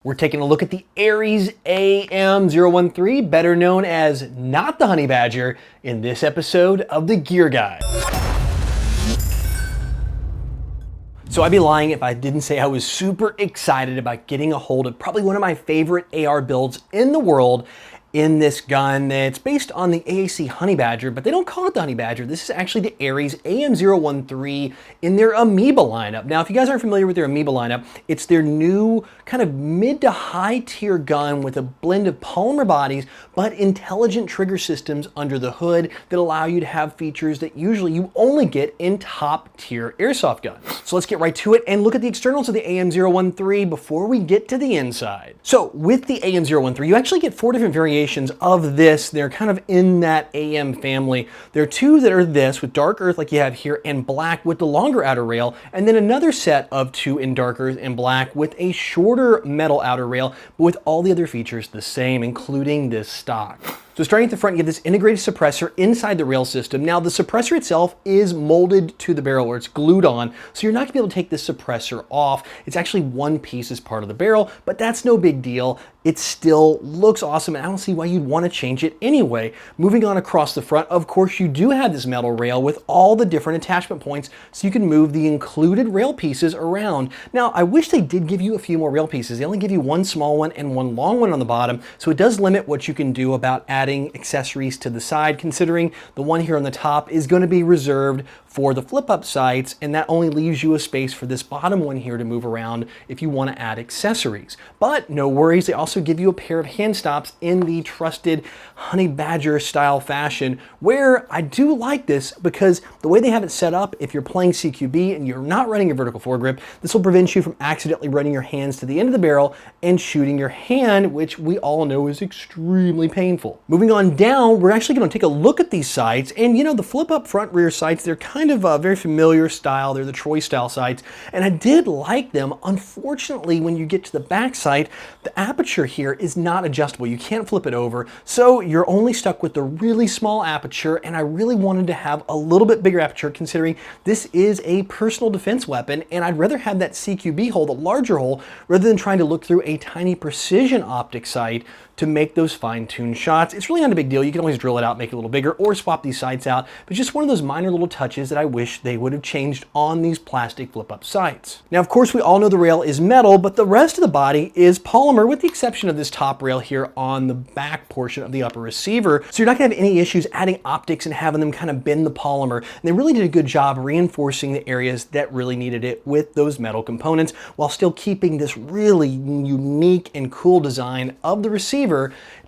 We're taking a look at the Ares AM-013, better known as not the Honey Badger, in this episode of the Gear Guide. So I'd be lying if I didn't say I was super excited about getting a hold of probably one of my favorite AR builds in the world in this gun. It's based on the AAC Honey Badger, but they don't call it the Honey Badger. This is actually the Ares AM-013 in their Amoeba lineup. Now, if you guys aren't familiar with their Amoeba lineup, it's their new kind of mid to high tier gun with a blend of polymer bodies, but intelligent trigger systems under the hood that allow you to have features that usually you only get in top tier airsoft guns. So let's get right to it and look at the externals of the AM-013 before we get to the inside. So with the AM-013, you actually get 4 different variations of this. They're kind of in that AM family. There are 2 that are this with dark earth like you have here and black with the longer outer rail, and then another set of 2 in dark earth and black with a shorter metal outer rail, but with all the other features the same, including this stock. So starting at the front, you have this integrated suppressor inside the rail system. Now the suppressor itself is molded to the barrel, or it's glued on, so you're not gonna be able to take this suppressor off. It's actually one piece as part of the barrel, but that's no big deal. It still looks awesome, and I don't see why you'd want to change it anyway. Moving on across the front, of course, you do have this metal rail with all the different attachment points, so you can move the included rail pieces around. Now, I wish they did give you a few more rail pieces. They only give you 1 small one and 1 long one on the bottom, so it does limit what you can do about adding accessories to the side, considering the one here on the top is going to be reserved for the flip-up sights, and that only leaves you a space for this bottom one here to move around if you want to add accessories. But no worries, they also give you a pair of hand stops in the trusted Honey Badger style fashion, where I do like this because the way they have it set up, if you're playing CQB and you're not running a vertical foregrip, this will prevent you from accidentally running your hands to the end of the barrel and shooting your hand, which we all know is extremely painful. Moving on down, we're actually going to take a look at these sights, and you know, the flip-up front rear sights, they're kind of a very familiar style. They're the Troy style sights, and I did like them. Unfortunately, when you get to the back sight, the aperture here is not adjustable. You can't flip it over, so you're only stuck with the really small aperture, and I really wanted to have a little bit bigger aperture considering this is a personal defense weapon, and I'd rather have that CQB hole, the larger hole, rather than trying to look through a tiny precision optic sight to make those fine-tuned shots. It's really not a big deal. You can always drill it out, make it a little bigger, or swap these sights out, but just one of those minor little touches that I wish they would have changed on these plastic flip-up sights. Now, of course, we all know the rail is metal, but the rest of the body is polymer, with the exception of this top rail here on the back portion of the upper receiver. So you're not gonna have any issues adding optics and having them kind of bend the polymer. And they really did a good job reinforcing the areas that really needed it with those metal components, while still keeping this really unique and cool design of the receiver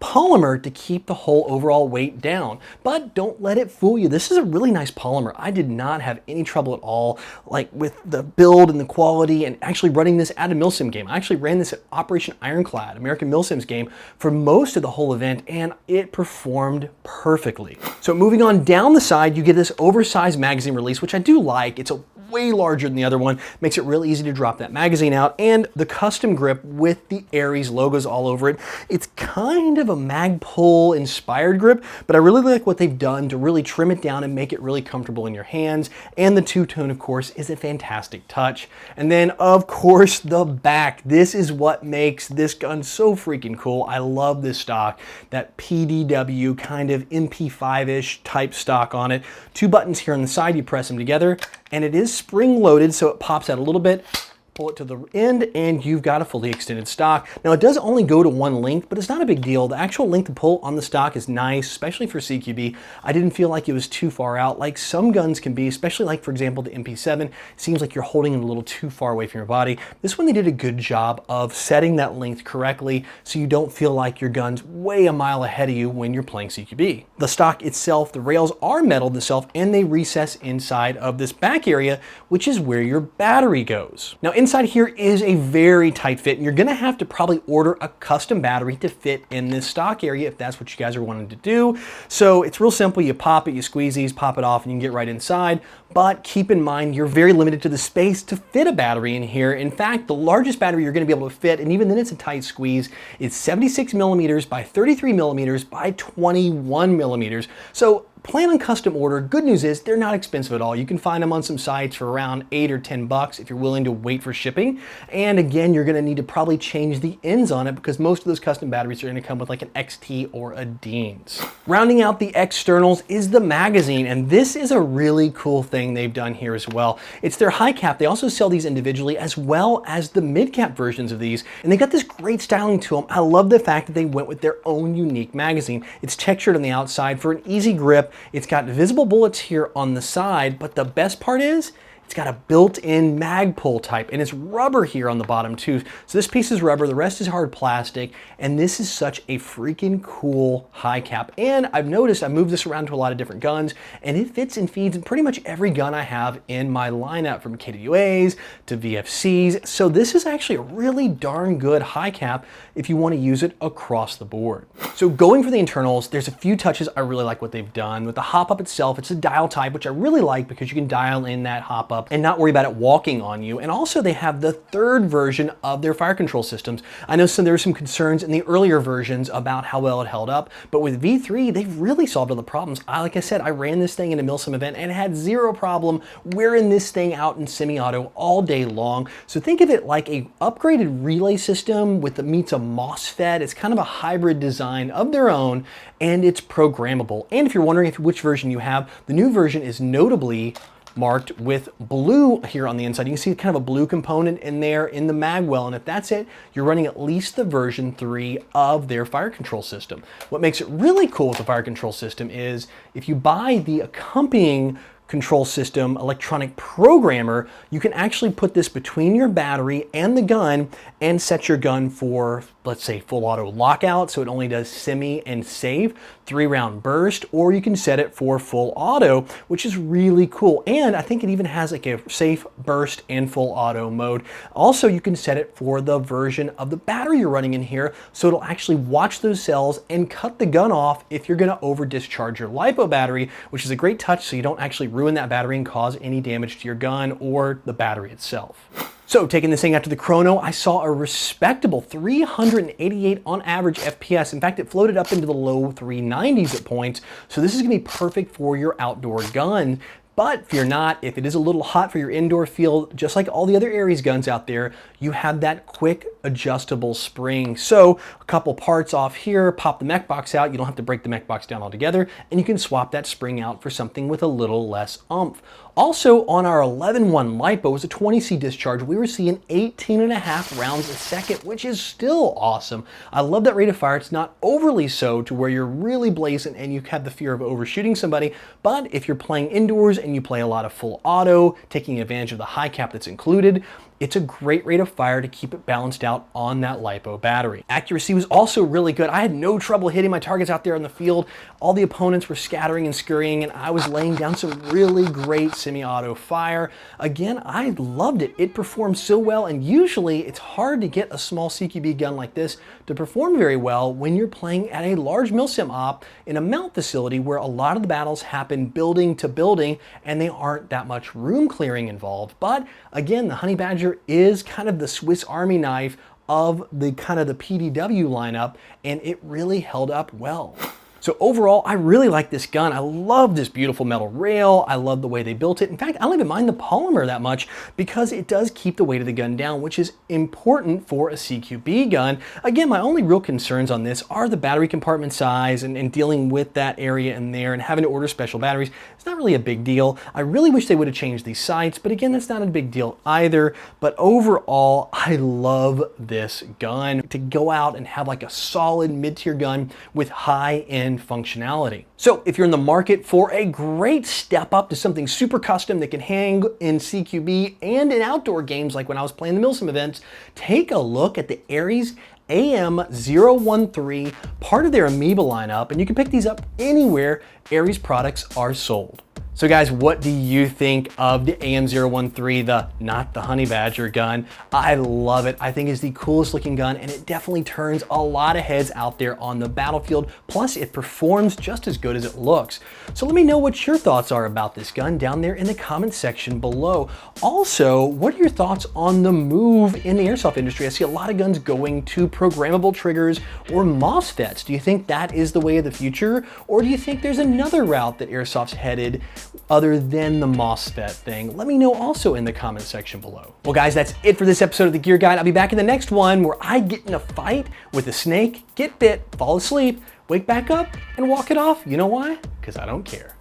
polymer to keep the whole overall weight down. But don't let it fool you. This is a really nice polymer. I did not have any trouble at all, like with the build and the quality, and actually running this at a Milsim game. I actually ran this at Operation Ironclad, American Milsim's game, for most of the whole event, and it performed perfectly. So moving on down the side, you get this oversized magazine release, which I do like. It's a way larger than the other one, makes it real easy to drop that magazine out, and the custom grip with the Ares logos all over it. It's kind of a Magpul inspired grip, but I really like what they've done to really trim it down and make it really comfortable in your hands, and the two-tone, of course, is a fantastic touch. And then, of course, the back. This is what makes this gun so freaking cool. I love this stock, that PDW kind of MP5-ish type stock on it. 2 buttons here on the side, you press them together, and it is spring-loaded, so it pops out a little bit. Pull it to the end, and you've got a fully extended stock. Now, it does only go to 1 length, but it's not a big deal. The actual length to pull on the stock is nice, especially for CQB. I didn't feel like it was too far out, like some guns can be, especially like, for example, the MP7. It seems like you're holding it a little too far away from your body. This one, they did a good job of setting that length correctly, so you don't feel like your gun's way a mile ahead of you when you're playing CQB. The stock itself, the rails are metal themselves, and they recess inside of this back area, which is where your battery goes. Now, inside here is a very tight fit, and you're gonna have to probably order a custom battery to fit in this stock area if that's what you guys are wanting to do. So it's real simple. You pop it, you squeeze these, pop it off, and you can get right inside. But keep in mind, you're very limited to the space to fit a battery in here. In fact, the largest battery you're gonna be able to fit, and even then it's a tight squeeze, is 76 millimeters by 33 millimeters by 21 millimeters. So plan on custom order, good news is they're not expensive at all. You can find them on some sites for around 8 or 10 bucks if you're willing to wait for shipping. And again, you're gonna need to probably change the ends on it because most of those custom batteries are gonna come with like an XT or a Dean's. Rounding out the externals is the magazine, and this is a really cool thing they've done here as well. It's their high cap. They also sell these individually as well as the mid cap versions of these, and they got this great styling to them. I love the fact that they went with their own unique magazine. It's textured on the outside for an easy grip. It's got visible bullets here on the side, but the best part is it's got a built-in mag pull type, and it's rubber here on the bottom too. So this piece is rubber, the rest is hard plastic, and this is such a freaking cool high cap. And I've noticed I moved this around to a lot of different guns, and it fits and feeds in pretty much every gun I have in my lineup, from KWAs to VFCs. So this is actually a really darn good high cap if you want to use it across the board. So going for the internals, there's a few touches I really like what they've done. With the hop up itself, it's a dial type, which I really like because you can dial in that hop up and not worry about it walking on you. And also they have the third version of their fire control systems. I know there were some concerns in the earlier versions about how well it held up, but with V3, they've really solved all the problems. Like I said, I ran this thing in a Milsim event and had zero problem wearing this thing out in semi-auto all day long. So think of it like a upgraded relay system with meets a MOSFET. It's kind of a hybrid design of their own, and it's programmable. And if you're wondering which version you have, the new version is notably marked with blue here on the inside. You can see kind of a blue component in there in the mag well, and if that's it, you're running at least the version 3 of their fire control system. What makes it really cool with the fire control system is if you buy the accompanying control system electronic programmer, you can actually put this between your battery and the gun and set your gun for, let's say, full auto lockout, so it only does semi and save, 3-round burst, or you can set it for full auto, which is really cool. And I think it even has like a safe burst and full auto mode. Also, you can set it for the version of the battery you're running in here, so it'll actually watch those cells and cut the gun off if you're gonna over discharge your LiPo battery, which is a great touch so you don't actually ruin that battery and cause any damage to your gun or the battery itself. So taking this thing out to the chrono, I saw a respectable 388 on average FPS. In fact, it floated up into the low 390s at points. So this is gonna be perfect for your outdoor gun. But fear not, if it is a little hot for your indoor field, just like all the other Ares guns out there, you have that quick adjustable spring. So a couple parts off here, pop the mech box out, you don't have to break the mech box down altogether, and you can swap that spring out for something with a little less oomph. Also, on our 11-1 LiPo, was a 20C discharge, we were seeing 18.5 rounds a second, which is still awesome. I love that rate of fire. It's not overly so to where you're really blazing and you have the fear of overshooting somebody, but if you're playing indoors and you play a lot of full auto, taking advantage of the high cap that's included, it's a great rate of fire to keep it balanced out on that LiPo battery. Accuracy was also really good. I had no trouble hitting my targets out there in the field. All the opponents were scattering and scurrying, and I was laying down some really great semi-auto fire. Again, I loved it. It performed so well, and usually it's hard to get a small CQB gun like this to perform very well when you're playing at a large Milsim op in a mount facility where a lot of the battles happen building to building and they aren't that much room clearing involved. But again, the Honey Badger is kind of the Swiss Army knife of the kind of the PDW lineup, and it really held up well. So overall, I really like this gun. I love this beautiful metal rail. I love the way they built it. In fact, I don't even mind the polymer that much because it does keep the weight of the gun down, which is important for a CQB gun. Again, my only real concerns on this are the battery compartment size and dealing with that area in there and having to order special batteries. It's not really a big deal. I really wish they would have changed these sights, but again, that's not a big deal either. But overall, I love this gun to go out and have like a solid mid-tier gun with high-end functionality. So if you're in the market for a great step up to something super custom that can hang in CQB and in outdoor games like when I was playing the Milsim events, take a look at the Ares AM-013, part of their Amoeba lineup, and you can pick these up anywhere Ares products are sold. So guys, what do you think of the AM-013, not the Honey Badger gun? I love it. I think it's the coolest looking gun, and it definitely turns a lot of heads out there on the battlefield. Plus, it performs just as good as it looks. So let me know what your thoughts are about this gun down there in the comments section below. Also, what are your thoughts on the move in the airsoft industry? I see a lot of guns going to programmable triggers or MOSFETs? Do you think that is the way of the future? Or do you think there's another route that Airsoft's headed other than the MOSFET thing? Let me know also in the comment section below. Well guys, that's it for this episode of the Gear Guide. I'll be back in the next one where I get in a fight with a snake, get bit, fall asleep, wake back up, and walk it off. You know why? Because I don't care.